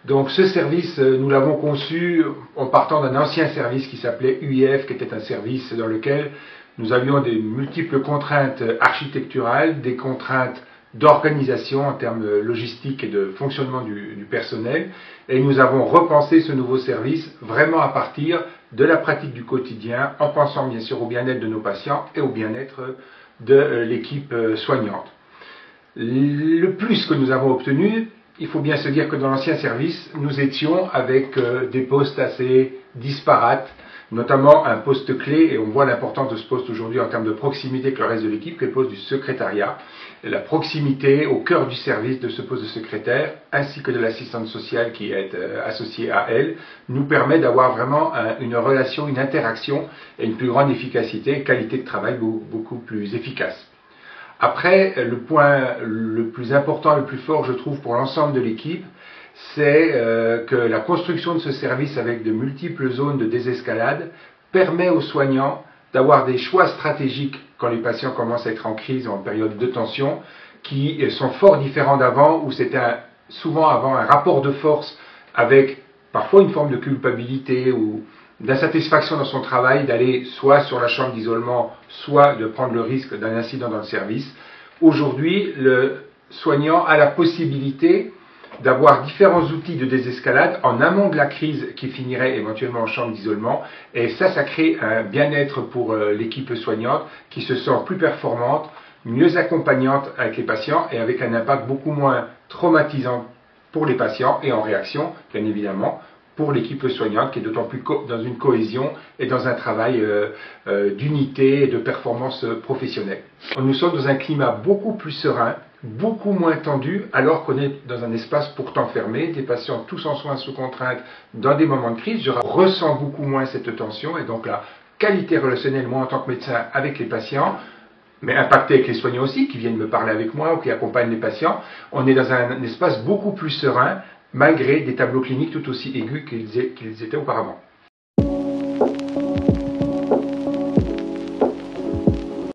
Donc ce service, nous l'avons conçu en partant d'un ancien service qui s'appelait UIF, qui était un service dans lequel nous avions des multiples contraintes architecturales, des contraintes d'organisation en termes logistiques et de fonctionnement du personnel, et nous avons repensé ce nouveau service vraiment à partir de la pratique du quotidien, en pensant bien sûr au bien-être de nos patients et au bien-être de l'équipe soignante. Le plus que nous avons obtenu, il faut bien se dire que dans l'ancien service, nous étions avec des postes assez disparates, notamment un poste clé, et on voit l'importance de ce poste aujourd'hui en termes de proximité avec le reste de l'équipe, qui est le poste du secrétariat. La proximité au cœur du service de ce poste de secrétaire, ainsi que de l'assistante sociale qui est associée à elle, nous permet d'avoir vraiment une relation, une interaction et une plus grande efficacité et qualité de travail beaucoup plus efficace. Après, le point le plus important et le plus fort, je trouve, pour l'ensemble de l'équipe, c'est que la construction de ce service avec de multiples zones de désescalade permet aux soignants d'avoir des choix stratégiques quand les patients commencent à être en crise, en période de tension, qui sont fort différents d'avant, où c'était souvent avant un rapport de force avec parfois une forme de culpabilité ou d'insatisfaction dans son travail, d'aller soit sur la chambre d'isolement, soit de prendre le risque d'un incident dans le service. Aujourd'hui, le soignant a la possibilité d'avoir différents outils de désescalade en amont de la crise qui finirait éventuellement en chambre d'isolement, et ça crée un bien-être pour l'équipe soignante qui se sent plus performante, mieux accompagnante avec les patients et avec un impact beaucoup moins traumatisant pour les patients et en réaction, bien évidemment, pour l'équipe soignante qui est d'autant plus dans une cohésion et dans un travail d'unité et de performance professionnelle. Nous sommes dans un climat beaucoup plus serein, beaucoup moins tendu, alors qu'on est dans un espace pourtant fermé, des patients tous en soins sous contrainte dans des moments de crise. Je ressens beaucoup moins cette tension et donc la qualité relationnelle, moi en tant que médecin, avec les patients, mais impacté avec les soignants aussi, qui viennent me parler avec moi ou qui accompagnent les patients, on est dans un espace beaucoup plus serein, malgré des tableaux cliniques tout aussi aigus qu'ils étaient auparavant.